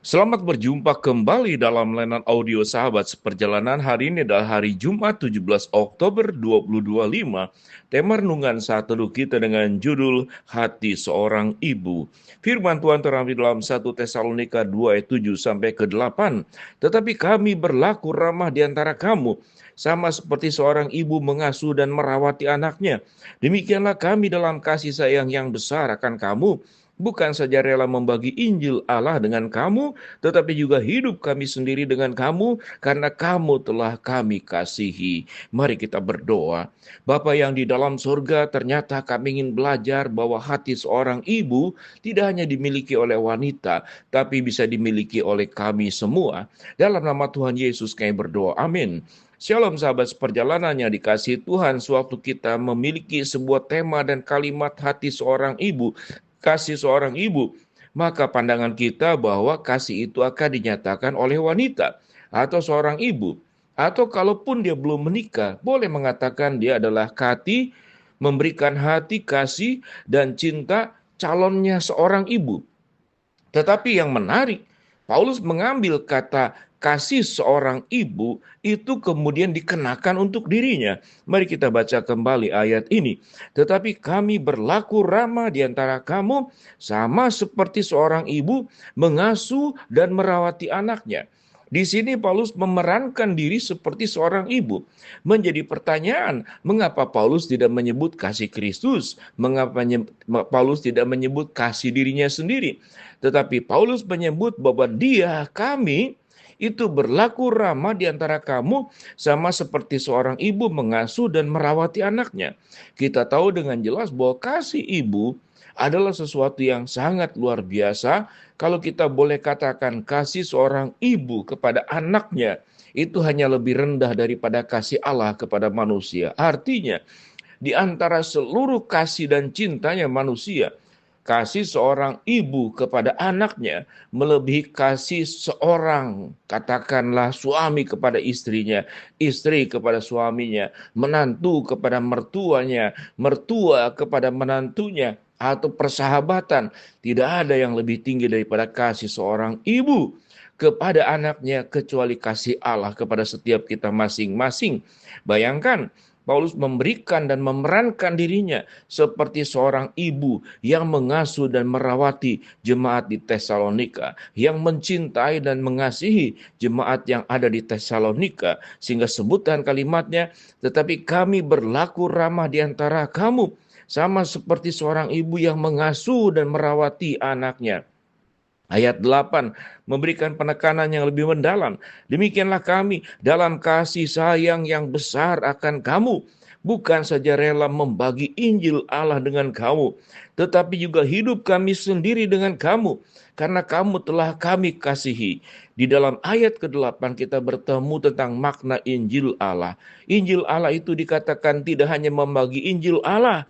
Selamat berjumpa kembali dalam layanan audio sahabat seperjalanan. Hari ini adalah hari Jumat 17 Oktober 2025. Tema renungan saat teduh kita dengan judul Hati Seorang Ibu. Firman Tuhan terambil dalam 1 Tesalonika 2 ayat 7 sampai ke 8. Tetapi kami berlaku ramah di antara kamu, sama seperti seorang ibu mengasuh dan merawati anaknya. Demikianlah kami dalam kasih sayang yang besar akan kamu. Bukan saja rela membagi Injil Allah dengan kamu, tetapi juga hidup kami sendiri dengan kamu, karena kamu telah kami kasihi. Mari kita berdoa. Bapa yang di dalam surga, ternyata kami ingin belajar bahwa hati seorang ibu tidak hanya dimiliki oleh wanita, tapi bisa dimiliki oleh kami semua. Dalam nama Tuhan Yesus kami berdoa. Amin. Shalom sahabat seperjalanan yang dikasihi Tuhan, sewaktu kita memiliki sebuah tema dan kalimat hati seorang ibu, kasih seorang ibu, maka pandangan kita bahwa kasih itu akan dinyatakan oleh wanita atau seorang ibu. Atau kalaupun dia belum menikah, boleh mengatakan dia adalah memberikan hati, kasih, dan cinta calonnya seorang ibu. Tetapi yang menarik, Paulus mengambil kata kasih seorang ibu itu kemudian dikenakan untuk dirinya. Mari kita baca kembali ayat ini. Tetapi kami berlaku ramah di antara kamu, sama seperti seorang ibu mengasuh dan merawati anaknya. Di sini Paulus memerankan diri seperti seorang ibu. Menjadi pertanyaan, mengapa Paulus tidak menyebut kasih Kristus? Mengapa Paulus tidak menyebut kasih dirinya sendiri? Tetapi Paulus menyebut bahwa kami, itu berlaku ramah di antara kamu, sama seperti seorang ibu mengasuh dan merawati anaknya. Kita tahu dengan jelas bahwa kasih ibu adalah sesuatu yang sangat luar biasa. Kalau kita boleh katakan kasih seorang ibu kepada anaknya, itu hanya lebih rendah daripada kasih Allah kepada manusia. Artinya, di antara seluruh kasih dan cintanya manusia, kasih seorang ibu kepada anaknya melebihi kasih seorang, katakanlah suami kepada istrinya, istri kepada suaminya, menantu kepada mertuanya, mertua kepada menantunya, atau persahabatan. Tidak ada yang lebih tinggi daripada kasih seorang ibu kepada anaknya, kecuali kasih Allah kepada setiap kita masing-masing. Bayangkan, Paulus memberikan dan memerankan dirinya seperti seorang ibu yang mengasuh dan merawati jemaat di Tesalonika, yang mencintai dan mengasihi jemaat yang ada di Tesalonika, sehingga sebutan kalimatnya, tetapi kami berlaku ramah di antara kamu, sama seperti seorang ibu yang mengasuh dan merawati anaknya. Ayat 8 memberikan penekanan yang lebih mendalam. Demikianlah kami dalam kasih sayang yang besar akan kamu. Bukan saja rela membagi Injil Allah dengan kamu, tetapi juga hidup kami sendiri dengan kamu, karena kamu telah kami kasihi. Di dalam ayat ke-8 kita bertemu tentang makna Injil Allah. Injil Allah itu dikatakan tidak hanya membagi Injil Allah,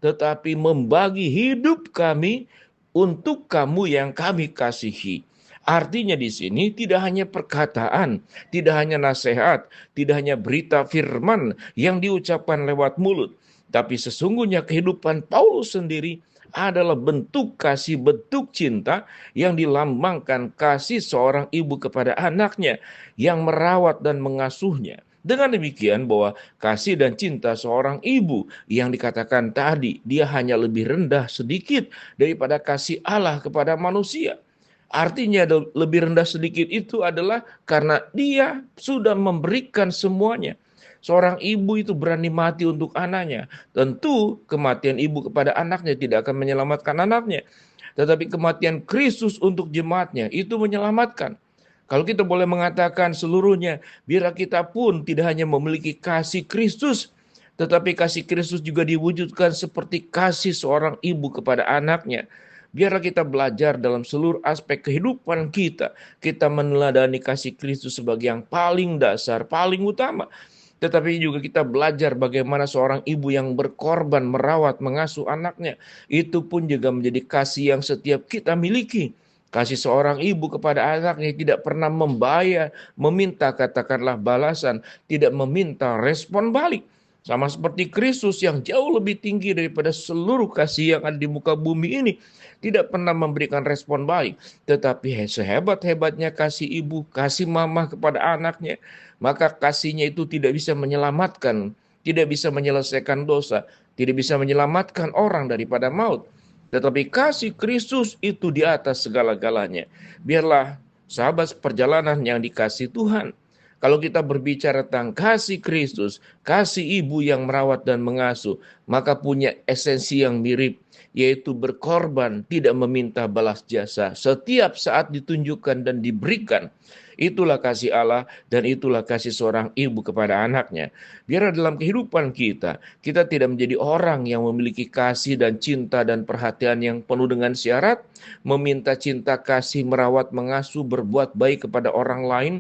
tetapi membagi hidup kami untuk kamu yang kami kasihi. Artinya di sini tidak hanya perkataan, tidak hanya nasihat, tidak hanya berita firman yang diucapkan lewat mulut, tapi sesungguhnya kehidupan Paulus sendiri adalah bentuk kasih, bentuk cinta yang dilambangkan kasih seorang ibu kepada anaknya yang merawat dan mengasuhnya. Dengan demikian bahwa kasih dan cinta seorang ibu yang dikatakan tadi, dia hanya lebih rendah sedikit daripada kasih Allah kepada manusia. Artinya lebih rendah sedikit itu adalah karena dia sudah memberikan semuanya. Seorang ibu itu berani mati untuk anaknya. Tentu kematian ibu kepada anaknya tidak akan menyelamatkan anaknya. Tetapi kematian Kristus untuk jemaatnya itu menyelamatkan. Kalau kita boleh mengatakan seluruhnya, biar kita pun tidak hanya memiliki kasih Kristus, tetapi kasih Kristus juga diwujudkan seperti kasih seorang ibu kepada anaknya. Biarlah kita belajar dalam seluruh aspek kehidupan kita. Kita meneladani kasih Kristus sebagai yang paling dasar, paling utama. Tetapi juga kita belajar bagaimana seorang ibu yang berkorban, merawat, mengasuh anaknya. Itu pun juga menjadi kasih yang setiap kita miliki. Kasih seorang ibu kepada anaknya tidak pernah meminta katakanlah balasan, tidak meminta respon balik. Sama seperti Kristus yang jauh lebih tinggi daripada seluruh kasih yang ada di muka bumi ini, tidak pernah memberikan respon baik. Tetapi sehebat-hebatnya kasih ibu, kasih mama kepada anaknya, maka kasihnya itu tidak bisa menyelamatkan, tidak bisa menyelesaikan dosa, tidak bisa menyelamatkan orang daripada maut. Tetapi kasih Kristus itu di atas segala-galanya. Biarlah sahabat perjalanan yang dikasih Tuhan, kalau kita berbicara tentang kasih Kristus, kasih ibu yang merawat dan mengasuh, maka punya esensi yang mirip, yaitu berkorban, tidak meminta balas jasa. Setiap saat ditunjukkan dan diberikan. Itulah kasih Allah dan itulah kasih seorang ibu kepada anaknya. Biar dalam kehidupan kita, kita tidak menjadi orang yang memiliki kasih dan cinta dan perhatian yang penuh dengan syarat, meminta cinta kasih, merawat, mengasuh, berbuat baik kepada orang lain,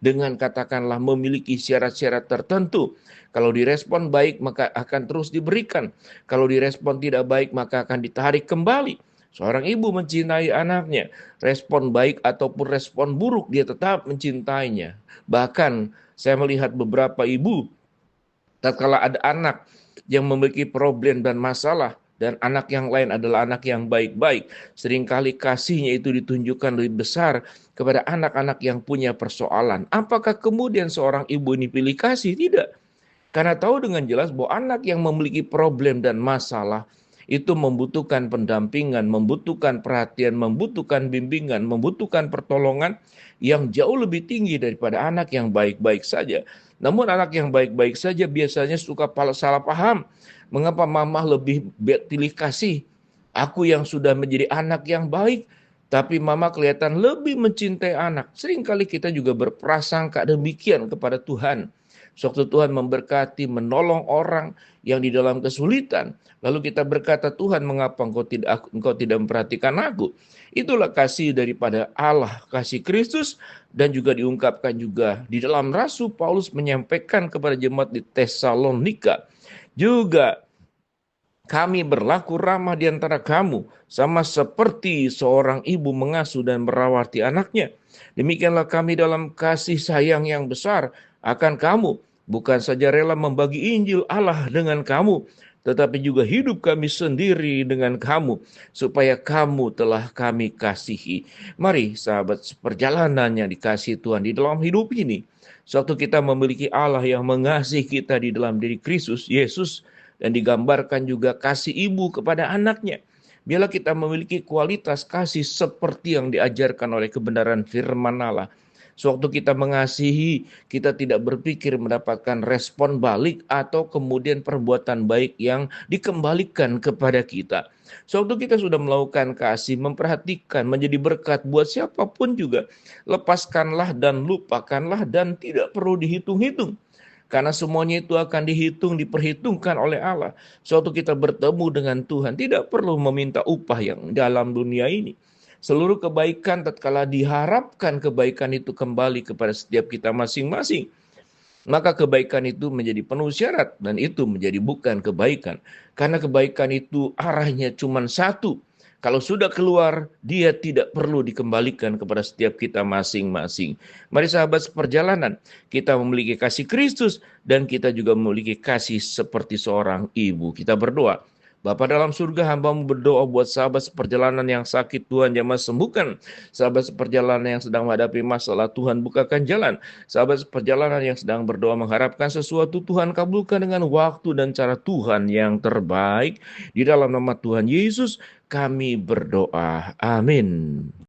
dengan katakanlah memiliki syarat-syarat tertentu. Kalau direspon baik maka akan terus diberikan. Kalau direspon tidak baik maka akan ditarik kembali. Seorang ibu mencintai anaknya, respon baik ataupun respon buruk dia tetap mencintainya. Bahkan saya melihat beberapa ibu, tatkala ada anak yang memiliki problem dan masalah, dan anak yang lain adalah anak yang baik-baik, seringkali kasihnya itu ditunjukkan lebih besar kepada anak-anak yang punya persoalan. Apakah kemudian seorang ibu ini pilih kasih? Tidak. Karena tahu dengan jelas bahwa anak yang memiliki problem dan masalah itu membutuhkan pendampingan, membutuhkan perhatian, membutuhkan bimbingan, membutuhkan pertolongan yang jauh lebih tinggi daripada anak yang baik-baik saja. Namun anak yang baik-baik saja biasanya suka salah paham. Mengapa mama lebih pilih kasih? Aku yang sudah menjadi anak yang baik, tapi mama kelihatan lebih mencintai anak. Seringkali kita juga berprasangka demikian kepada Tuhan. Sewaktu Tuhan memberkati, menolong orang yang di dalam kesulitan, lalu kita berkata, Tuhan mengapa engkau tidak memperhatikan aku? Itulah kasih daripada Allah, kasih Kristus, dan juga diungkapkan juga di dalam Rasul Paulus menyampaikan kepada jemaat di Tesalonika. Juga kami berlaku ramah di antara kamu, sama seperti seorang ibu mengasuh dan merawati anaknya. Demikianlah kami dalam kasih sayang yang besar akan kamu, bukan saja rela membagi Injil Allah dengan kamu, tetapi juga hidup kami sendiri dengan kamu, supaya kamu telah kami kasihi. Mari sahabat perjalanan yang dikasihi Tuhan di dalam hidup ini, suatu kita memiliki Allah yang mengasihi kita di dalam diri Kristus Yesus, dan digambarkan juga kasih ibu kepada anaknya. Biarlah kita memiliki kualitas kasih seperti yang diajarkan oleh kebenaran firman Allah. Sewaktu kita mengasihi, kita tidak berpikir mendapatkan respon balik atau kemudian perbuatan baik yang dikembalikan kepada kita. Sewaktu kita sudah melakukan kasih, memperhatikan, menjadi berkat buat siapapun juga, lepaskanlah dan lupakanlah dan tidak perlu dihitung-hitung. Karena semuanya itu akan diperhitungkan oleh Allah. Suatu kita bertemu dengan Tuhan, tidak perlu meminta upah yang dalam dunia ini. Seluruh kebaikan tatkala diharapkan kebaikan itu kembali kepada setiap kita masing-masing, maka kebaikan itu menjadi penuh syarat dan itu menjadi bukan kebaikan. Karena kebaikan itu arahnya cuma satu. Kalau sudah keluar, dia tidak perlu dikembalikan kepada setiap kita masing-masing. Mari sahabat seperjalanan, kita memiliki kasih Kristus dan kita juga memiliki kasih seperti seorang ibu. Kita berdoa. Bapa dalam surga, hamba-Mu berdoa buat sahabat seperjalanan yang sakit, Tuhan jamah sembuhkan. Sahabat seperjalanan yang sedang menghadapi masalah, Tuhan bukakan jalan. Sahabat seperjalanan yang sedang berdoa mengharapkan sesuatu, Tuhan kabulkan dengan waktu dan cara Tuhan yang terbaik. Di dalam nama Tuhan Yesus, kami berdoa. Amin.